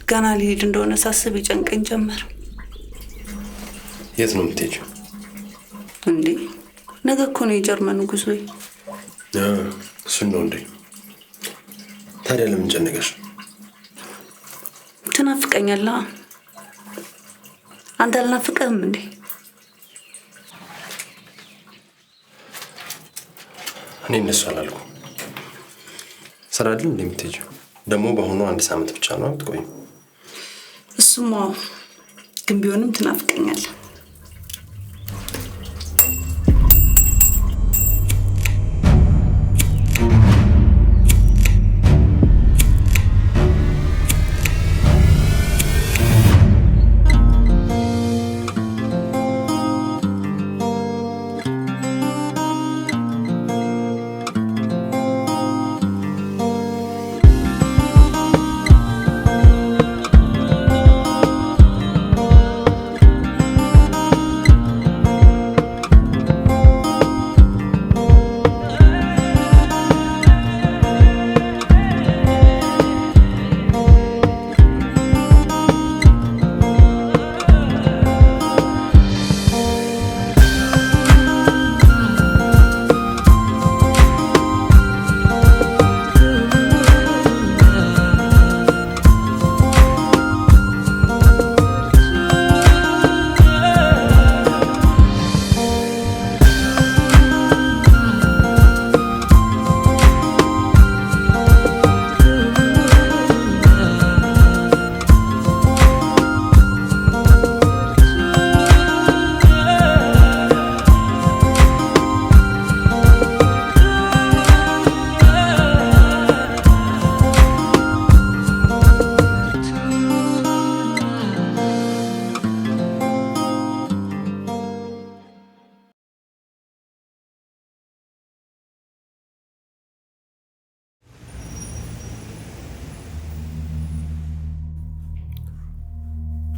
ገና ልሄድ እንደሆነ ሳስብ ይጨንቀኝ ጀመር። የት ነው የምትሄጂው? እንዴ ነገ እኮ ነው የጀርመን ጉዞዬ። እሱን ነው እንዴ? ታዲያ ለምን ጨነቀሽ? ትናፍቀኛለህ። አንተ አልናፍቀህም እንዴ? እኔ እነሱ አላልኩም። ስራ አይደል እንደምትሄጂው? ደግሞ በአሁኑ 1 ሳምንት ብቻ ነው አትቆይም? እሱማ ግን ቢሆንም ትናፍቀኛለህ።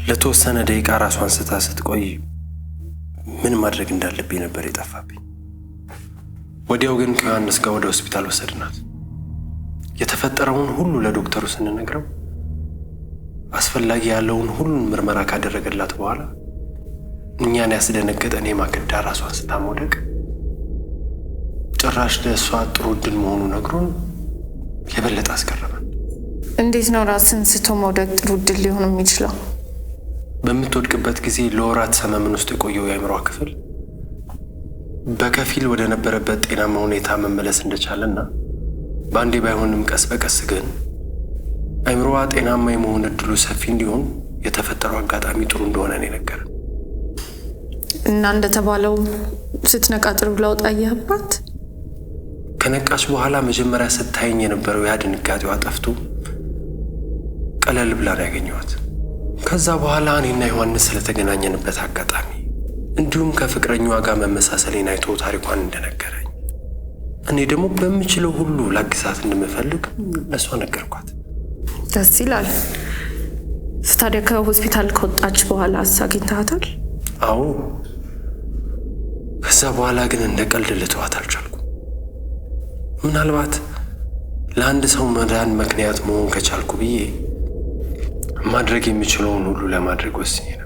ለተወሰነ ደቂቃ ራሷን ስታ ስትቆይ ምን ማድረግ እንዳለብኝ ነበር የጠፋብኝ። ወዲያው ግን ከዮሐንስ ጋር ወደ ሆስፒታል ወሰድናት። የተፈጠረውን ሁሉ ለዶክተሩ ስንነግረው አስፈላጊ ያለውን ሁሉን ምርመራ ካደረገላት በኋላ እኛን ያስደነገጠን የማክዳ ራሷን ስታ መውደቅ ጭራሽ ለእሷ ጥሩ ዕድል መሆኑ ነግሮን የበለጠ አስገረመን። እንዴት ነው ራስን ስቶ መውደቅ ጥሩ ዕድል ሊሆን የሚችለው? በምትወድቅበት ጊዜ ለወራት ሰመመን ውስጥ የቆየው የአእምሯ ክፍል በከፊል ወደ ነበረበት ጤናማ ሁኔታ መመለስ እንደቻለና በአንዴ ባይሆንም ቀስ በቀስ ግን አእምሮዋ ጤናማ የመሆን ዕድሉ ሰፊ እንዲሆን የተፈጠረው አጋጣሚ ጥሩ እንደሆነ ነው የነገረን። እና እንደተባለው ስትነቃ ጥሩ ለውጥ አየህባት? ከነቃች በኋላ መጀመሪያ ስታየኝ የነበረው ያ ድንጋጤዋ ጠፍቶ ቀለል ብላ ነው ያገኘኋት። ከዛ በኋላ እኔና ዮሐንስ ስለተገናኘንበት አጋጣሚ እንዲሁም ከፍቅረኛዋ ጋር መመሳሰሌን አይቶ ታሪኳን እንደነገረኝ እኔ ደግሞ በምችለው ሁሉ ላግዛት እንደምፈልግ ለሷ ነገርኳት። ደስ ይላል። ታዲያ ከሆስፒታል ከወጣች በኋላ አግኝተሃታል? አዎ። ከዛ በኋላ ግን እንደ ቀልድ ልተዋት አልቻልኩም። ምናልባት ለአንድ ሰው መዳን ምክንያት መሆን ከቻልኩ ብዬ ማድረግ የሚችለውን ሁሉ ለማድረግ ወስኜ ነበር።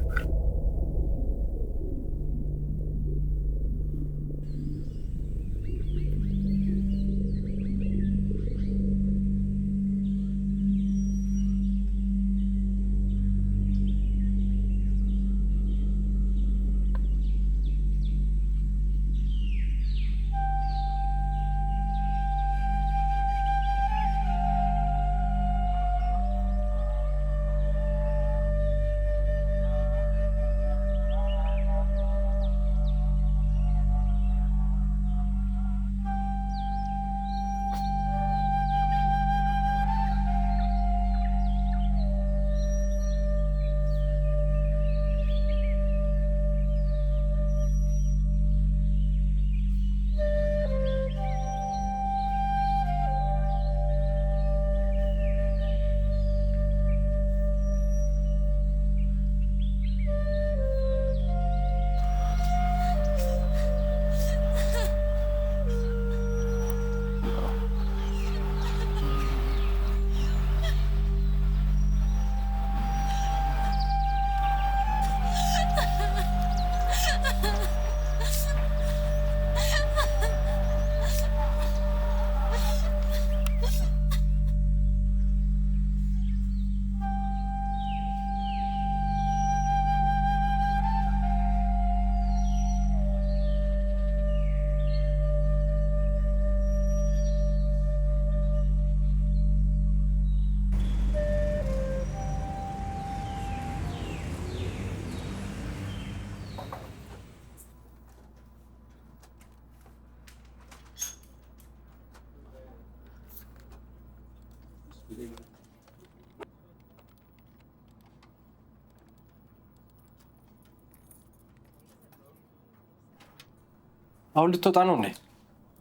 አሁን ልትወጣ ነው እንዴ?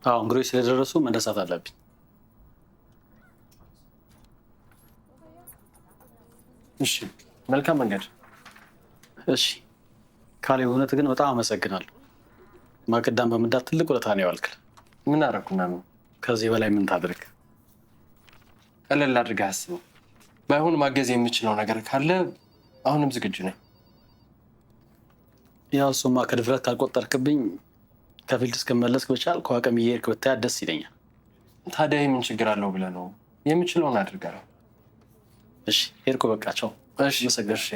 አዎ እንግዲህ ስለደረሱ መነሳት አለብኝ። እሺ መልካም መንገድ። እሺ ካሌ፣ እውነት ግን በጣም አመሰግናለሁ። ማቅዳም በመዳት ትልቅ ውለታ ነው ያዋልክል። ምን አደረኩና ነው? ከዚህ በላይ ምን ታድርግ? ቀለል አድርገህ አስበው። ባይሆን ማገዝ የምችለው ነገር ካለ አሁንም ዝግጁ ነኝ። ያው እሱማ ከድፍረት ካልቆጠርክብኝ ከፊልድ እስክመለስ ብቻል ከዋቀም እየሄድክ ብታያት ደስ ይለኛል። ታዲያ ምን ችግር አለው ብለህ ነው? የምችለውን አድርጋለሁ። እሺ ሄድኩ፣ በቃ ቻው። እሺ መሰገድ። እሺ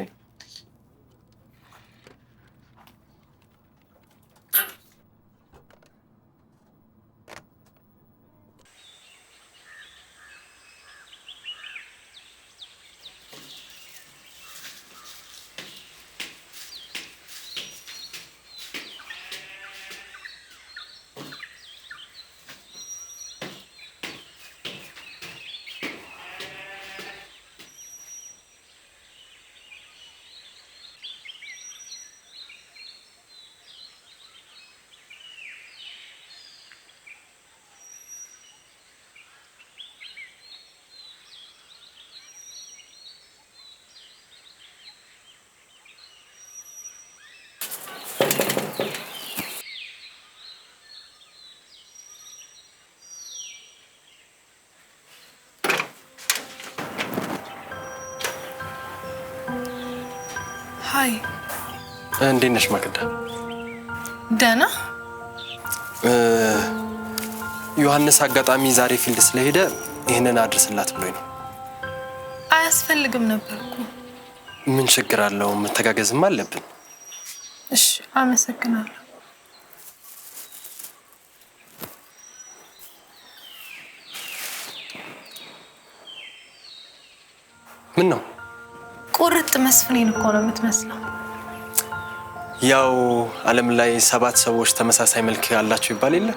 ሃይ እንዴት ነሽ ማቅዳ? ደህና። ዮሐንስ አጋጣሚ ዛሬ ፊልድ ስለሄደ ይህንን አድርስላት ብሎኝ ነው። አያስፈልግም ነበር እኮ። ምን ችግር አለው? መተጋገዝም አለብን። እሺ አመሰግናለሁ። ምን ነው? ቁርጥ መስፍኔን እኮ ነው የምትመስለው። ያው ዓለም ላይ 7 ሰዎች ተመሳሳይ መልክ ያላቸው ይባል የለ?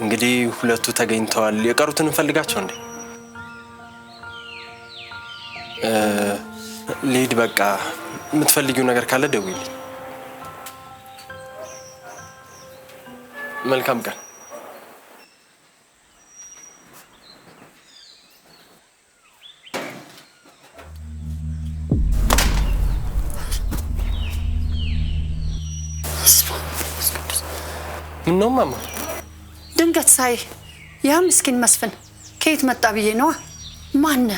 እንግዲህ 2 ተገኝተዋል። የቀሩትን እንፈልጋቸው እንዴ? ልሂድ በቃ። የምትፈልጊው ነገር ካለ ደውይልኝ። መልካም ቀን። ምን ነው ማማ? ድንገት ሳይ ያ ምስኪን መስፍን ከየት መጣ ብዬ ነዋ። ማነ?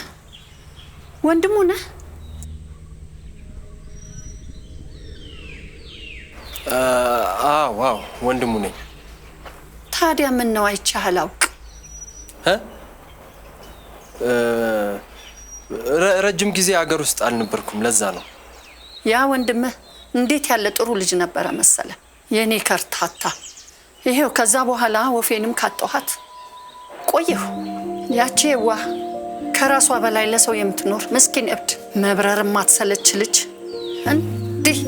ወንድሙ ነህ? ዋው ወንድሙ ነኝ። ታዲያ ምን ነው አይቼህ አላውቅ? ረጅም ጊዜ አገር ውስጥ አልነበርኩም፣ ለዛ ነው። ያ ወንድምህ እንዴት ያለ ጥሩ ልጅ ነበረ መሰለ። የኔ ከርታታ። ይሄው ከዛ በኋላ ወፌንም ካጣኋት ቆየሁ። ያቺ የዋህ ከራሷ በላይ ለሰው የምትኖር ምስኪን እብድ፣ መብረር ማትሰለች ልጅ እንዲህ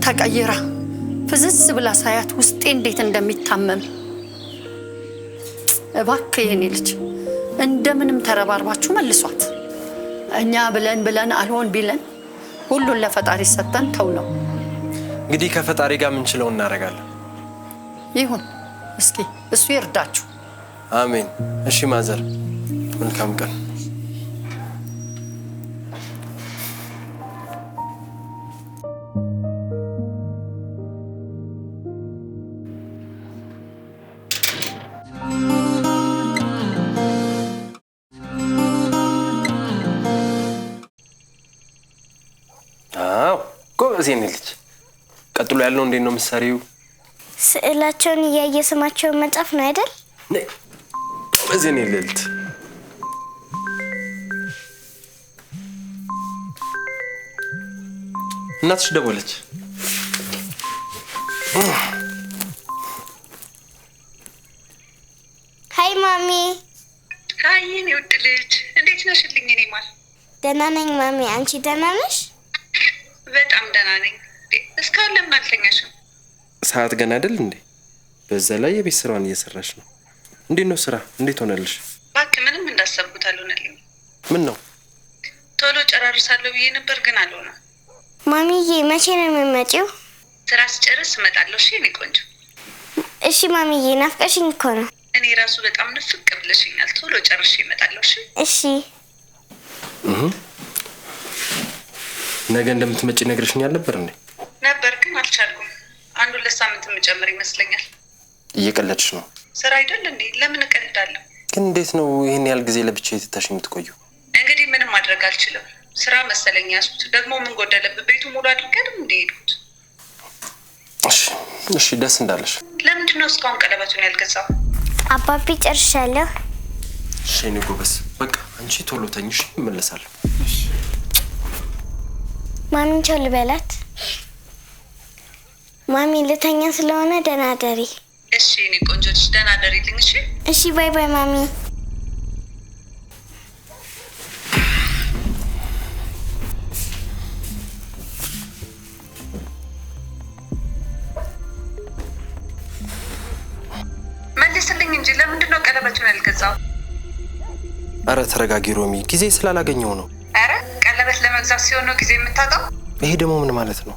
ተቀይራ ፍዝዝ ብላ ሳያት ውስጤ እንዴት እንደሚታመም። እባክህ የኔ ልጅ እንደምንም ተረባርባችሁ መልሷት። እኛ ብለን አልሆን ቢለን ሁሉን ለፈጣሪ ሰጥተን ተው ነው። እንግዲህ ከፈጣሪ ጋር ምንችለው እናደርጋለን። ይሁን እስኪ እሱ ይርዳችሁ። አሜን። እሺ ማዘር፣ መልካም ቀን። ጎበዝ የኔ ልጅ። ቀጥሎ ያለው እንዴት ነው የምትሰሪው? ስዕላቸውን እያየ ስማቸውን መጻፍ ነው አይደል? ጎበዝ የኔ ልጅ። እናትሽ ደወለች። ሃይ ማሚ። ሃይ የኔ ውድ ልጅ፣ እንዴት ነሽልኝ? እኔ ማል ደህና ነኝ ማሚ፣ አንቺ ደህና ነሽ? በጣም ደህና ነኝ። እስካሁን ለምን አልተኛሽም? ሰዓት ገና አይደል እንዴ? በዛ ላይ የቤት ስራዋን እየሰራሽ ነው። እንዴት ነው ስራ? እንዴት ሆነልሽ? እባክህ ምንም እንዳሰብኩት አልሆነልኝም። ምን ነው? ቶሎ ጨራርሳለሁ ብዬ ነበር ግን አልሆነም። ማሚዬ መቼ ነው የምትመጪው? ስራ ስጨርስ እመጣለሁ። እሺ የኔ ቆንጆ። እሺ ማሚዬ ናፍቀሽኝ እኮ ነው። እኔ ራሱ በጣም ንፍቅ ብለሽኛል። ቶሎ ጨርሼ እመጣለሁ። እሺ ነገ እንደምትመጪ ነግረሽኛል ነበር እንዴ? ነበር ግን አልቻልኩም። አንድ 2 ሳምንት የምጨምር ይመስለኛል። እየቀለድሽ ነው? ስራ አይደል እንዴ? ለምን እቀልዳለሁ? ግን እንዴት ነው ይሄን ያህል ጊዜ ለብቻ ትተሽ የምትቆዩ? እንግዲህ ምንም ማድረግ አልችልም። ስራ መሰለኝ ያዝኩት። ደግሞ ምን ጎደለብህ? ቤቱ ሙሉ አድርገንም እንደሄድኩት። እሺ ደስ እንዳለሽ። ለምንድን ነው እስካሁን ቀለበቱን ያልገዛው? አባቢ ጨርሻለሁ። እሺ እኔ ጎበዝ። በቃ አንቺ ቶሎ ተኝሽ፣ እመለሳለሁ። ማሚን ቻው ልበላት። ማሚ ልተኛ ስለሆነ ደህና ደሪ። እሺ እኔ ቆንጆ ልጅ ደህና ደሪልኝ። እሺ ባይ ባይ ማሚ። መልስልኝ እንጂ ለምንድን ነው ቀለበቱን ያልገዛው? አረ ተረጋጊ ሮሚ፣ ጊዜ ስላላገኘው ነው። አረ ቀለበት ለመግዛት ሲሆን ነው ጊዜ የምታጣው? ይሄ ደግሞ ምን ማለት ነው?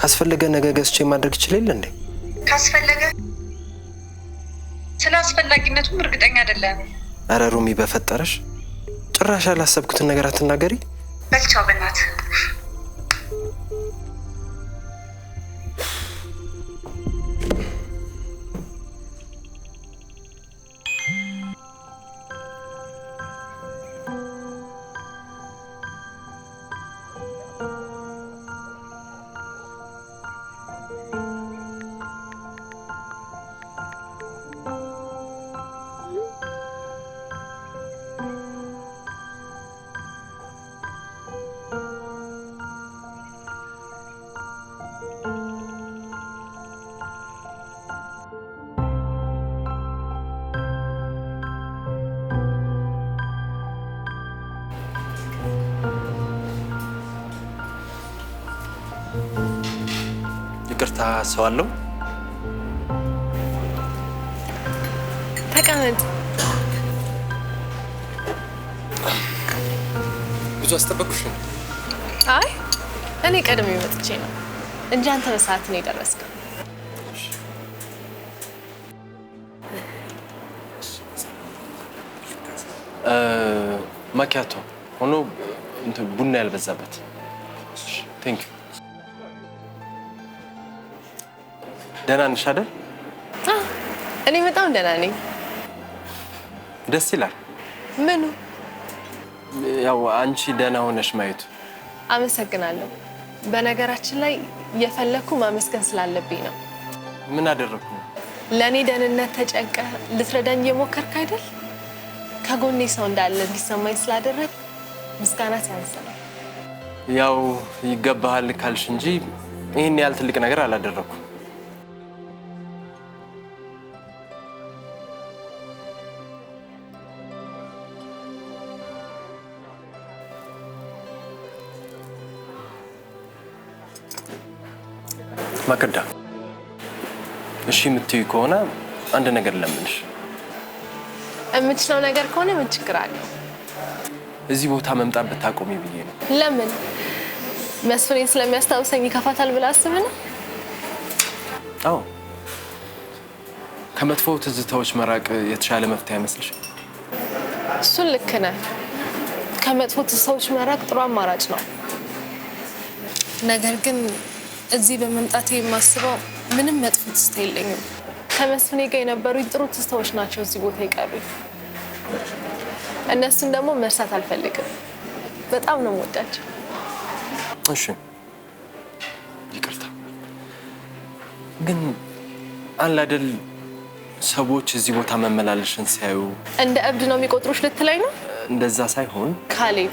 ካስፈለገ ነገ ገዝቼ ማድረግ ይችላል እንዴ? ካስፈለገ? ስለ አስፈላጊነቱም እርግጠኛ አይደለም። አረ ሮሚ በፈጠረሽ ጭራሽ ያላሰብኩትን ነገር አትናገሪ። በልቻው በእናት ይቅርታ ሰው አለው? ተቀመጥ። ብዙ አስጠበቅኩሽ ነው? አይ እኔ ቀድሜ መጥቼ ነው እንጂ አንተ በሰዓት ነው የደረስከው። ማኪያቶ ሆኖ ቡና ያልበዛበት። ቴንክ ዩ። ደህና ነሽ አይደል? እኔ በጣም ደህና ነኝ። ደስ ይላል። ምኑ? ያው አንቺ ደህና ሆነሽ ማየቱ። አመሰግናለሁ። በነገራችን ላይ የፈለኩ ማመስገን ስላለብኝ ነው። ምን አደረኩ? ለኔ ደህንነት ተጨንቀህ ልትረዳኝ እየሞከርክ አይደል? ከጎኔ ሰው እንዳለ እንዲሰማኝ ስላደረግ ምስጋና ያንሰናል። ያው ይገባሃል ካልሽ እንጂ ይሄን ያህል ትልቅ ነገር አላደረኩም። ማከዳ እሺ የምትይው ከሆነ አንድ ነገር ለምንሽ። የምችለው ነገር ከሆነ ምን ችግር አለው? እዚህ ቦታ መምጣት ብታቆሚ ብዬ ነው። ለምን? መስፍኔን ስለሚያስታውሰኝ ይከፋታል ብለህ አስበህ ነው? አዎ፣ ከመጥፎ ትዝታዎች መራቅ የተሻለ መፍትሄ አይመስልሽ? እሱን ልክ ነህ። ከመጥፎ ትዝታዎች መራቅ ጥሩ አማራጭ ነው። ነገር ግን እዚህ በመምጣቴ የማስበው ምንም መጥፎ ትዝታ የለኝም። ከመስፍኔ ጋር የነበሩኝ ጥሩ ትዝታዎች ናቸው እዚህ ቦታ የቀሩኝ። እነሱን ደግሞ መርሳት አልፈልግም። በጣም ነው የምወዳቸው። እሺ ይቅርታ። ግን አለ አይደል ሰዎች እዚህ ቦታ መመላለሽን ሲያዩ እንደ እብድ ነው የሚቆጥሩሽ ልትለኝ ነው? እንደዛ ሳይሆን ካሌብ፣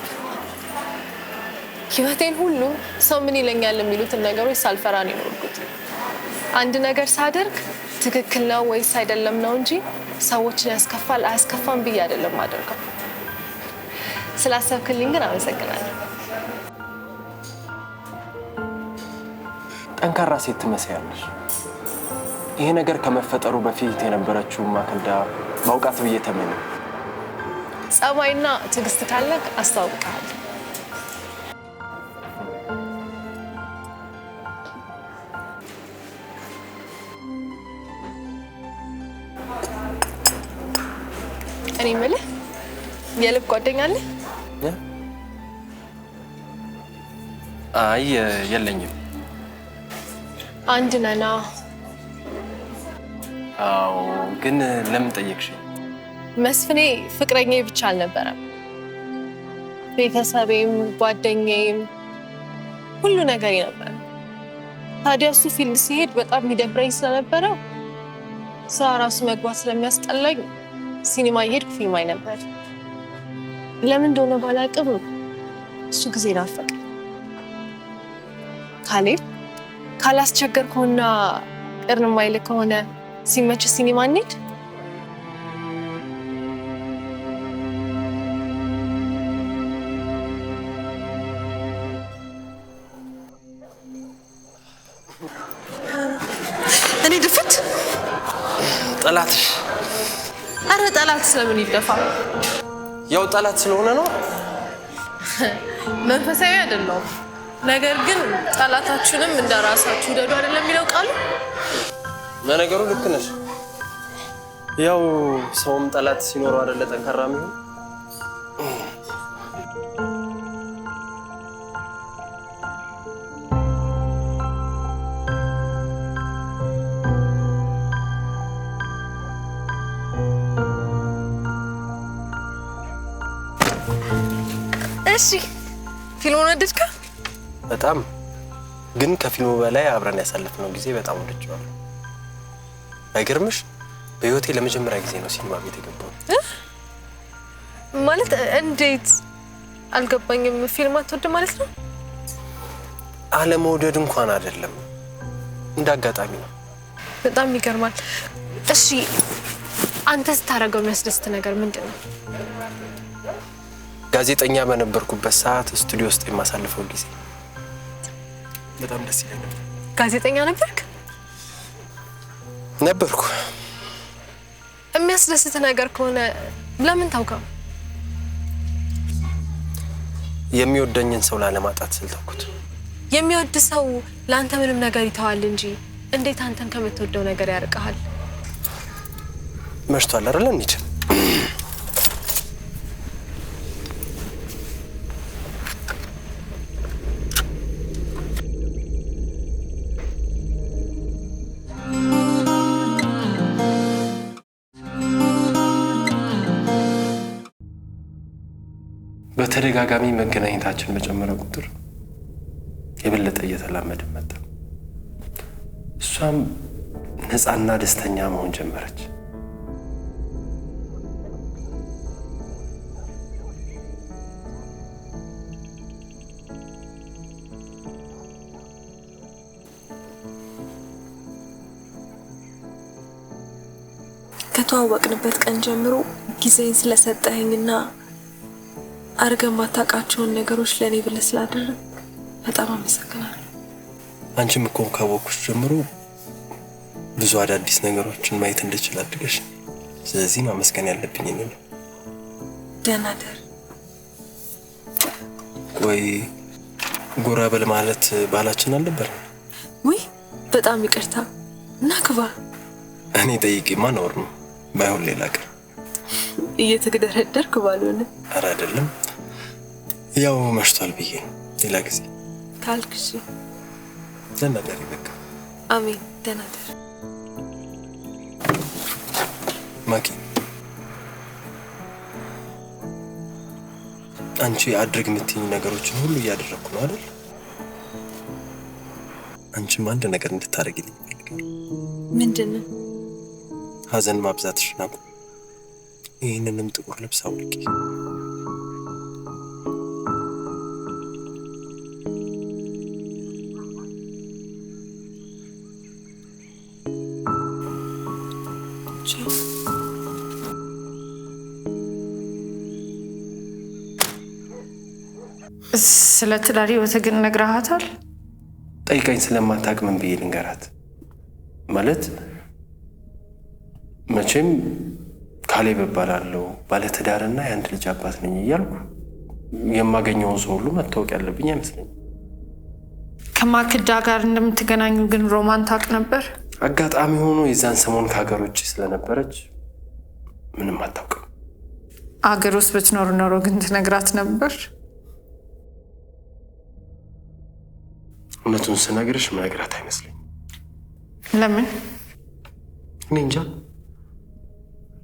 ህይወቴን ሁሉ ሰው ምን ይለኛል የሚሉትን ነገሮች ሳልፈራ ነው የኖርኩት። አንድ ነገር ሳደርግ ትክክል ነው ወይስ አይደለም ነው እንጂ ሰዎችን ያስከፋል አያስከፋም ብዬ አይደለም አደርገው። ስላሰብክልኝ ግን አመሰግናለሁ። ጠንካራ ሴት ትመስያለሽ። ይሄ ነገር ከመፈጠሩ በፊት የነበረችው ማክዳ ማውቃት ብዬ ተመኘ። ጸባይና ትዕግስት ካለክ አስተዋውቅሃለሁ። እኔ የምልህ የልብ ጓደኛ አለ? አይ የለኝም። አንድ ነና። አዎ፣ ግን ለምን ጠየቅሽኝ? መስፍኔ ፍቅረኛዬ ብቻ አልነበረም፣ ቤተሰቤም ጓደኛዬም ሁሉ ነገር ነበር። ታዲያ እሱ ፊልድ ሲሄድ በጣም የሚደብረኝ ስለነበረ ስራ ራሱ መግባት ስለሚያስጠላኝ ሲኒማ እየሄድኩ ፊልም አይ ነበር። ለምን እንደሆነ ባላውቅም እሱ ጊዜ ናፈቀኝ። ካሌብ ካላስቸገርኩና ቅር የማይልህ ከሆነ ሲመች ሲኒማ እንሂድ። እኔ ድፍት ጠላትሽ? አረ ጠላት ስለምን ይደፋል? ያው ጠላት ስለሆነ ነው። መንፈሳዊ አይደለም። ነገር ግን ጠላታችሁንም እንደራሳችሁ ውደዱ አይደለም የሚለው ቃሉ? ለነገሩ ልክ ነሽ። ያው ሰውም ጠላት ሲኖረው አይደለ ጠንካራ የሚሆን። እሺ ፊልሙን ወደድከው? በጣም ግን ከፊልሙ በላይ አብረን ያሳለፍነው ጊዜ በጣም ወድጄዋለሁ። አይገርምሽ? በህይወቴ ለመጀመሪያ ጊዜ ነው ሲኒማ ቤት የገባው። ማለት እንዴት አልገባኝም። ፊልም አትወድም ማለት ነው? አለመውደድ እንኳን አይደለም፣ እንዳጋጣሚ ነው። በጣም ይገርማል። እሺ አንተ ስታደርገው የሚያስደስት ነገር ምንድን ነው? ጋዜጠኛ በነበርኩበት ሰዓት ስቱዲዮ ውስጥ የማሳልፈው ጊዜ በጣም ደስ ይለኝ ነበር። ጋዜጠኛ ነበርክ? ነበርኩ። የሚያስደስት ነገር ከሆነ ለምን ታውቀው? የሚወደኝን ሰው ላለማጣት ስል ተውኩት። የሚወድ ሰው ለአንተ ምንም ነገር ይተዋል እንጂ እንዴት አንተን ከምትወደው ነገር ያርቀሃል? መሽቷል አይደል? እንሂድ። በተደጋጋሚ መገናኘታችን በጨመረ ቁጥር የበለጠ እየተላመድን መጣ። እሷም ነፃና ደስተኛ መሆን ጀመረች። ከተዋወቅንበት ቀን ጀምሮ ጊዜን ስለሰጠኸኝና አርገን ማታውቃቸውን ነገሮች ለኔ ብለህ ስላደረግ በጣም አመሰግናለሁ። አንቺም እኮ ካወቅኩሽ ጀምሮ ብዙ አዳዲስ ነገሮችን ማየት እንድችል አድርገሽ፣ ስለዚህ ማመስገን ያለብኝ እኔ ነው። ደህና ደር። ወይ ጎራ በል ማለት ባላችን አልነበር? ውይ በጣም ይቅርታ እና ግባ። እኔ ጠይቄማ ነውር ነው፣ ባይሆን ሌላ ቀን እየተግደረደርክ ባልሆነ። ኧረ አይደለም፣ ያው መሽቷል ብዬ ሌላ ጊዜ ካልክ እሺ። ደህና ደር። በቃ አሜን። ደህና ደር ማኪ። አንቺ አድርግ የምትይኝ ነገሮችን ሁሉ እያደረግኩ ነው አይደል? አንቺም አንድ ነገር እንድታደርጊልኝ እፈልጋለሁ። ምንድን ነው? ሀዘን ማብዛትሽን አቁም። ይህንንም ጥቁር ልብስ አውልቂ። ስለ ትዳር ህይወትህ ግን ነግረሃታል? ጠይቀኝ ስለማታውቅ ምን ብዬ ልንገራት? ማለት መቼም ካሌብ እባላለሁ፣ ባለትዳርና የአንድ ልጅ አባት ነኝ እያልኩ የማገኘውን ሰው ሁሉ መታወቅ ያለብኝ አይመስለኝም። ከማክዳ ጋር እንደምትገናኙ ግን ሮማን ታውቅ ነበር? አጋጣሚ ሆኖ የዛን ሰሞን ከሀገር ውጭ ስለነበረች ምንም አታውቅም። አገር ውስጥ ብትኖር ኖሮ ግን ትነግራት ነበር? እውነቱን ስነግርሽ መነግራት አይመስለኝም። ለምን? እኔ እንጃ።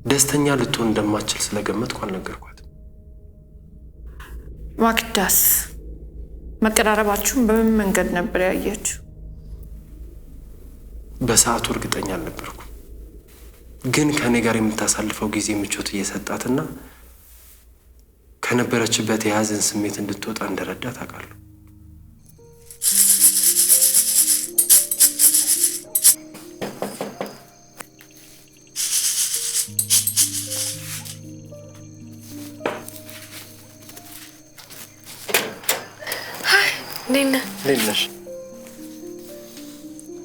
ደስተኛ ልትሆን እንደማትችል ስለገመትኩ አልነገርኳትም። ማክዳስ መቀራረባችሁን በምን መንገድ ነበር ያየችው? በሰዓቱ እርግጠኛ አልነበርኩም፣ ግን ከኔ ጋር የምታሳልፈው ጊዜ ምቾት እየሰጣትና ከነበረችበት የሀዘን ስሜት እንድትወጣ እንደረዳት አውቃለሁ። እንዴት ነሽ?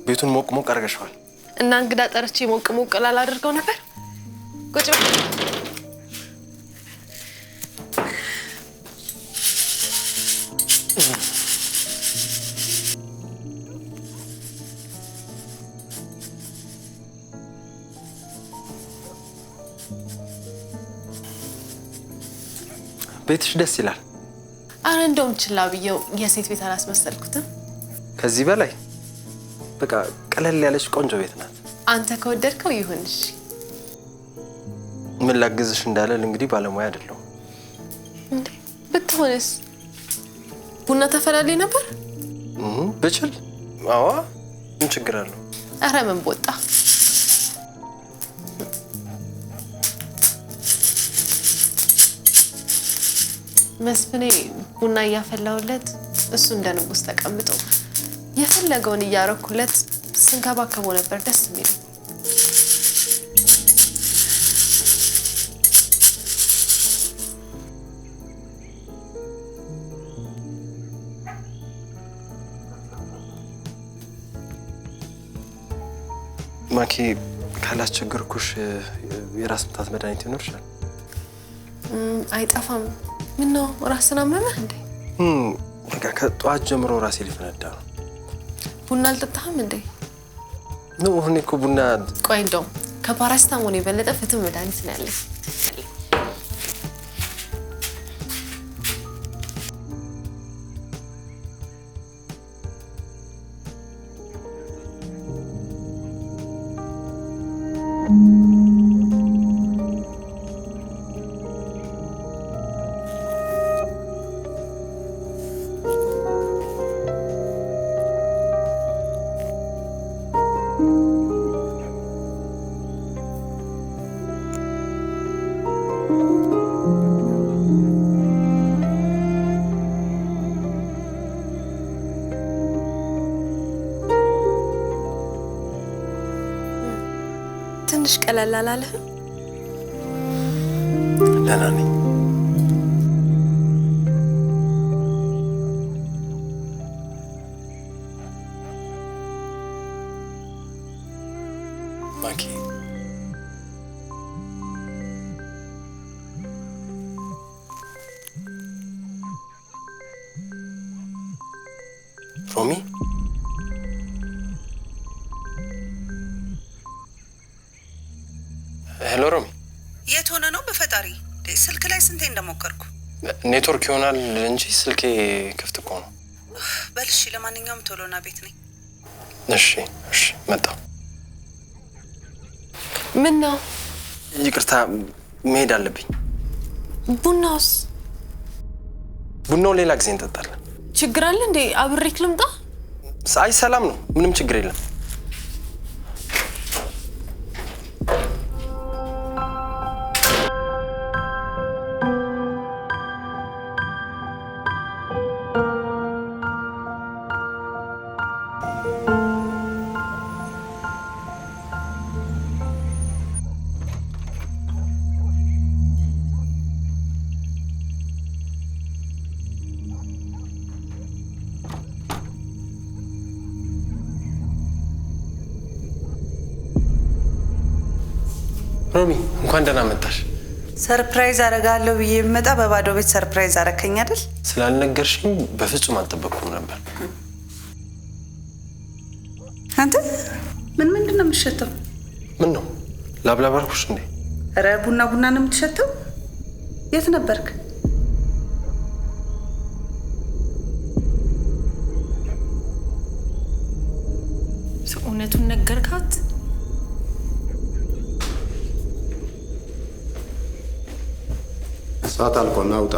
ቤቱን ሞቅ ሞቅ አድርገሽዋል እና እንግዳ ጠርቼ ሞቅ ሞቅ ላላደርገው ነበር? ቁጭ ቤትሽ ደስ ይላል። አረ እንደውም ችላ ብየው የሴት ቤት አላስመሰልኩትም። ከዚህ በላይ በቃ ቀለል ያለች ቆንጆ ቤት ናት። አንተ ከወደድከው ይሁንሽ። ምን ላግዝሽ እንዳለል እንግዲህ ባለሙያ አይደለሁም። እንዴ ብትሆንስ? ቡና ተፈላልኝ ነበር ብችል። አዎ ምን ችግር አለው? አረ ምን ቦጣ። መስፍኔ ቡና እያፈላሁለት እሱ እንደ ንጉስ ተቀምጦ የፈለገውን እያረኩለት ስንከባከበው ነበር ደስ የሚለው። ማኪ ካላስቸገርኩሽ የራስ ምታት መድኃኒት ይኖርሻል? አይጠፋም። ምን ነው ራስን አመመህ እንዴ? በቃ ከጧት ጀምሮ ራሴ ሊፈነዳ ነው። ቡና አልጠጣህም እንዴ? ነው እኔ እኮ ቡና። ቆይ እንደውም ከፓራሲታሞል የበለጠ ፍቱን መድኃኒት ነው ያለኝ። ትንሽ ቀለል አላለህም? ደህና ነኝ። ማኪ ሮሚ ሄሎ ሮሚ፣ የት ሆነ ነው? በፈጣሪ ስልክ ላይ ስንቴ እንደሞከርኩ። ኔትወርክ ይሆናል እንጂ ስልኬ ክፍት እኮ ነው። በልሽ፣ ለማንኛውም ቶሎና ቤት ነኝ። እሺ እሺ፣ መጣሁ። ምን ነው? ይቅርታ መሄድ አለብኝ። ቡናውስ? ቡናው ሌላ ጊዜ እንጠጣለን። ችግር አለ እንዴ? አብሬክ ልምጣ? አይ ሰላም ነው፣ ምንም ችግር የለም። ሮሚ እንኳን ደህና መጣሽ። ሰርፕራይዝ አደርጋለሁ ብዬ ብመጣ በባዶ ቤት ሰርፕራይዝ አደረከኝ አይደል? ስላልነገርሽኝ በፍጹም አልጠበቅኩም ነበር። አንተ ምንድን ነው የምትሸተው? ምን ነው ላብላብ አልኩሽ እንዴ? ኧረ ቡና ነው የምትሸተው። የት ነበርክ? እውነቱን ነገርካት? ሰዓት አልቆና አውጣ።